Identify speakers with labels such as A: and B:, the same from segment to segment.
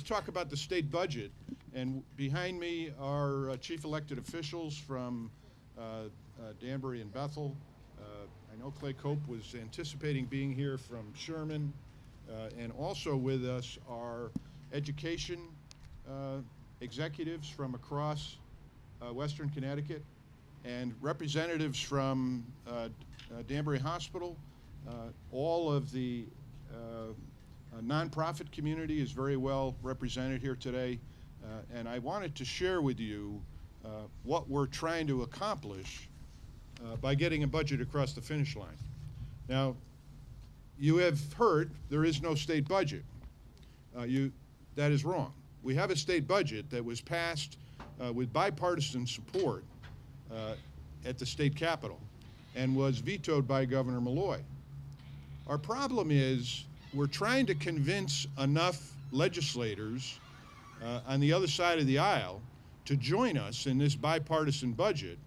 A: talk about the state budget, and behind me are chief elected officials from Danbury and Bethel. I know Clay Cope was anticipating being here from Sherman, and also with us are education executives from across Western Connecticut and representatives from Danbury Hospital. All of the nonprofit community is very well represented here today, and I wanted to share with you what we're trying to accomplish by getting a budget across the finish line. Now, you have heard there is no state budget. That is wrong. We have a state budget that was passed with bipartisan support at the state capitol and was vetoed by Governor Malloy. Our problem is we're trying to convince enough legislators on the other side of the aisle to join us in this bipartisan budget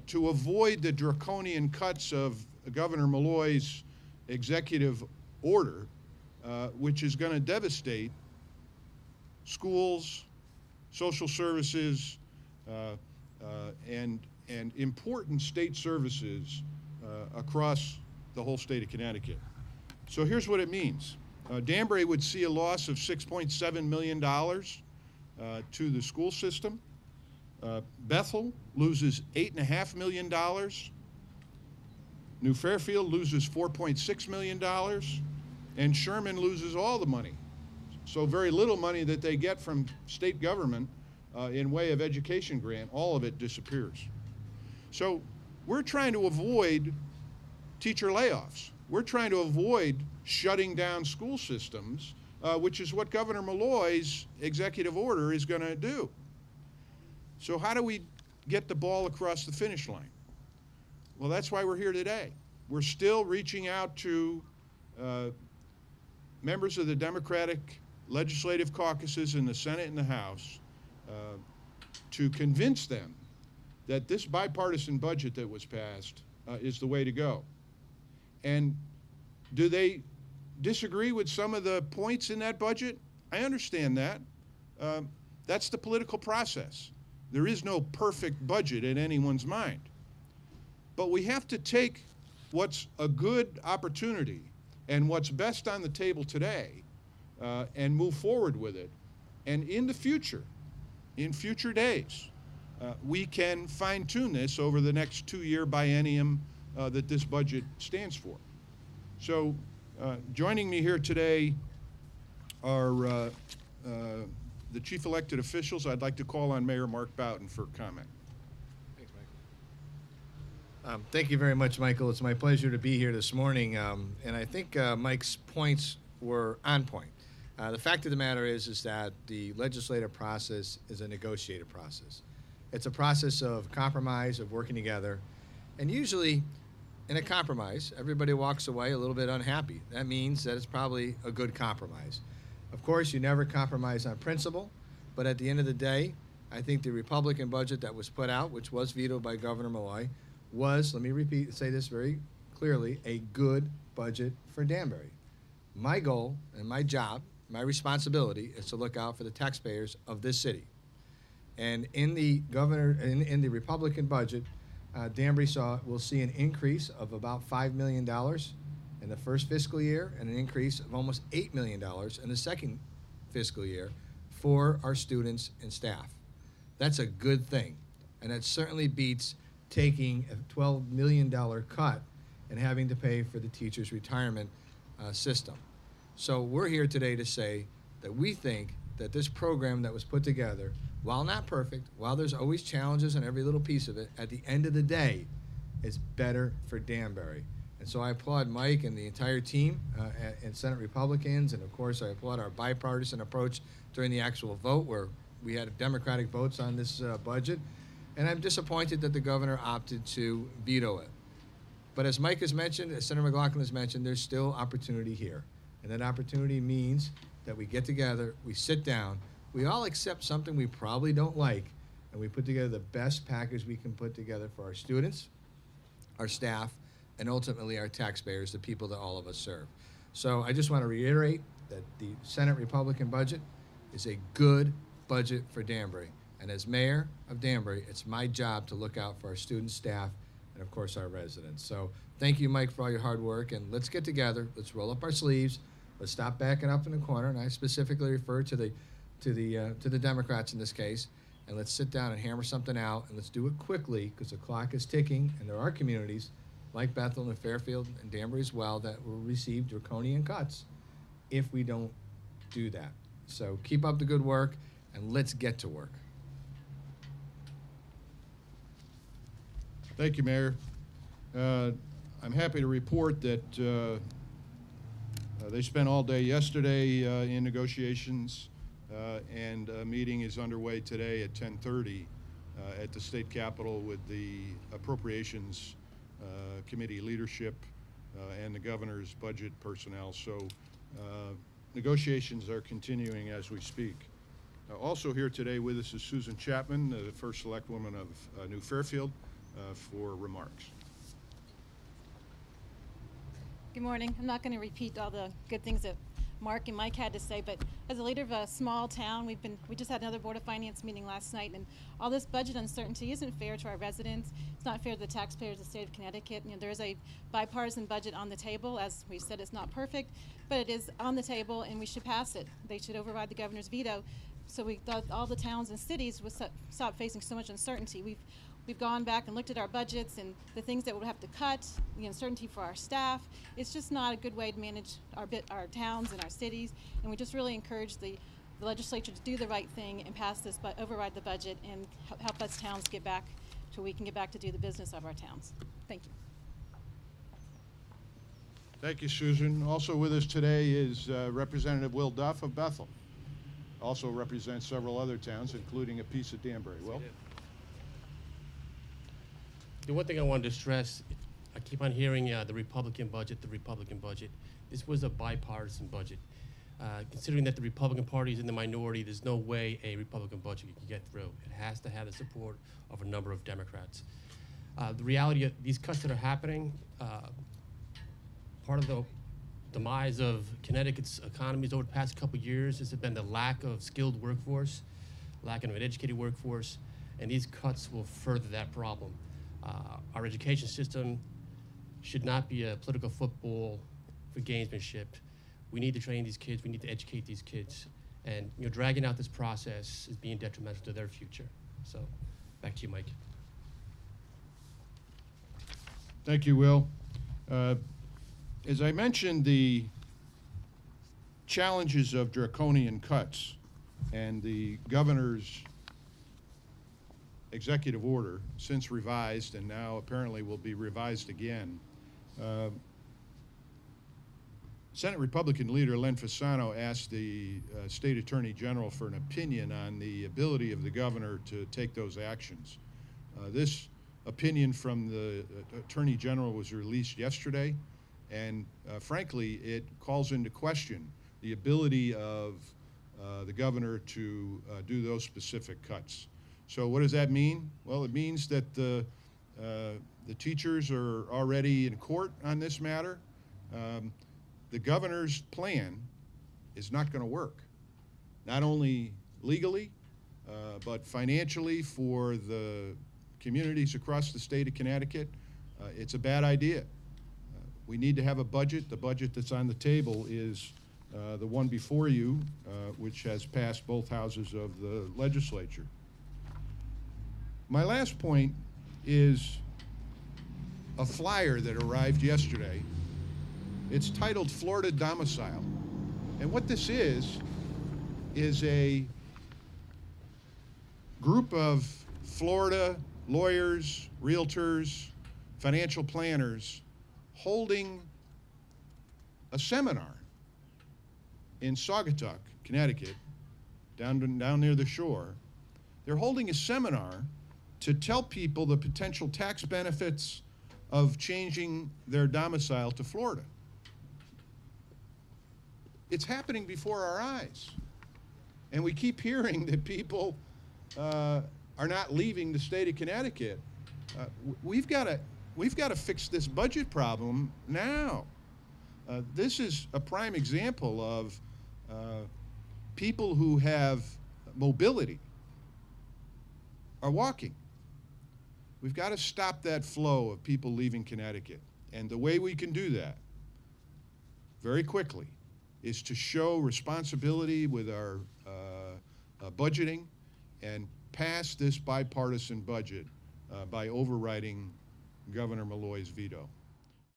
A: to avoid the draconian cuts of Governor Malloy's executive order, which is going to devastate schools, social services, and important state services across the whole state of Connecticut. So here's what it means. Danbury would see a loss of $6.7 million to the school system. Bethel loses $8.5 million. New Fairfield loses $4.6 million. And Sherman loses all the money. So very little money that they get from state government in way of education grant, all of it disappears. So we're trying to avoid teacher layoffs. We're trying to avoid shutting down school systems, which is what Governor Malloy's executive order is going to do. So how do we get the ball across the finish line? Well, that's why we're here today. We're still reaching out to members of the Democratic legislative caucuses in the Senate and the House to convince them that this bipartisan budget that was passed is the way to go. And do they disagree with some of the points in that budget? I understand that. That's the political process. There is no perfect budget in anyone's mind. But we have to take what's a good opportunity and what's best on the table today and move forward with it. And in the future, in future days, we can fine-tune this over the next 2-year biennium that this budget stands for. So joining me here today are the chief elected officials. I'd like to call on Mayor Mark Boughton for comment.
B: Thanks, Michael. Thank you very much, Michael. It's my pleasure to be here this morning. And I think Mike's points were on point. The fact of the matter is that the legislative process is a negotiated process. It's a process of compromise, of working together. And usually, in a compromise, everybody walks away a little bit unhappy. That means that it's probably a good compromise. Of course, you never compromise on principle, but at the end of the day, I think the Republican budget that was put out, which was vetoed by Governor Malloy, was, let me say this very clearly, a good budget for Danbury. My goal and my job, my responsibility is to look out for the taxpayers of this city. And in the in the Republican budget, Danbury will see an increase of about $5 million in the first fiscal year and an increase of almost $8 million in the second fiscal year for our students and staff. That's a good thing, and it certainly beats taking a $12 million cut and having to pay for the teachers' retirement system. So we're here today to say that we think that this program that was put together, while not perfect, while there's always challenges in every little piece of it, at the end of the day, is better for Danbury. And so I applaud Mike and the entire team and Senate Republicans, and of course I applaud our bipartisan approach during the actual vote where we had Democratic votes on this budget. And I'm disappointed that the governor opted to veto it. But as Mike has mentioned, as Senator McLachlan has mentioned, there's still opportunity here. And that opportunity means that we get together, we sit down, we all accept something we probably don't like, and we put together the best package we can put together for our students, our staff, and ultimately our taxpayers, the people that all of us serve. So I just want to reiterate that the Senate Republican budget is a good budget for Danbury. And as mayor of Danbury, it's my job to look out for our students, staff, and of course our residents. So thank you, Mike, for all your hard work, and let's get together. Let's roll up our sleeves. Let's stop backing up in the corner. And I specifically refer to the Democrats in this case. And let's sit down and hammer something out, and let's do it quickly because the clock is ticking, and there are communities like Bethel and Fairfield and Danbury as well that will receive draconian cuts if we don't do that. So keep up the good work, and let's get to work.
A: Thank you, Mayor. I'm happy to report that they spent all day yesterday in negotiations, and a meeting is underway today at 10:30 at the state capitol with the appropriations committee leadership and the governor's budget personnel. So negotiations are continuing as we speak. Also here today with us is Susan Chapman, the first select woman of New Fairfield, for remarks.
C: Good morning. I'm not going to repeat all the good things that Mark and Mike had to say, but as a leader of a small town, we just had another Board of Finance meeting last night, and all this budget uncertainty isn't fair to our residents. It's not fair to the taxpayers of the state of Connecticut. You know, there is a bipartisan budget on the table. As we said, it's not perfect, but it is on the table, and we should pass it. They should override the governor's veto, so we thought all the towns and cities would stop facing so much uncertainty. We've gone back and looked at our budgets and the things that we'll have to cut, the uncertainty for our staff. It's just not a good way to manage our towns and our cities, and we just really encourage the legislature to do the right thing and pass this, but override the budget and help us towns get back so we can get back to do the business of our towns. Thank you.
A: Thank you, Susan. Also with us today is Representative Will Duff of Bethel. Also represents several other towns, including a piece of Danbury. Will?
D: The one thing I wanted to stress, I keep on hearing the Republican budget, the Republican budget. This was a bipartisan budget. Considering that the Republican Party is in the minority, there's no way a Republican budget can get through. It has to have the support of a number of Democrats. The reality of these cuts that are happening, part of the demise of Connecticut's economies over the past couple of years has been the lack of skilled workforce, lack of an educated workforce, and these cuts will further that problem. Our education system should not be a political football for gamesmanship. We need to train these kids. We need to educate these kids. And dragging out this process is being detrimental to their future. So back to you, Mike.
A: Thank you, Will. As I mentioned, the challenges of draconian cuts and the governor's executive order, since revised and now apparently will be revised again. Senate Republican leader Len Fasano asked the state attorney general for an opinion on the ability of the governor to take those actions. This opinion from the attorney general was released yesterday, and frankly, it calls into question the ability of the governor to do those specific cuts. So what does that mean? Well, it means that the teachers are already in court on this matter. The governor's plan is not going to work, not only legally, but financially for the communities across the state of Connecticut. It's a bad idea. We need to have a budget. The budget that's on the table is the one before you, which has passed both houses of the legislature. My last point is a flyer that arrived yesterday. It's titled Florida Domicile. And what this is a group of Florida lawyers, realtors, financial planners holding a seminar in Saugatuck, Connecticut, down near the shore. They're holding a seminar to tell people the potential tax benefits of changing their domicile to Florida. It's happening before our eyes. And we keep hearing that people are not leaving the state of Connecticut. We've got to fix this budget problem now. This is a prime example of people who have mobility are walking. We've got to stop that flow of people leaving Connecticut. And the way we can do that very quickly is to show responsibility with our budgeting and pass this bipartisan budget by overriding Governor Malloy's veto.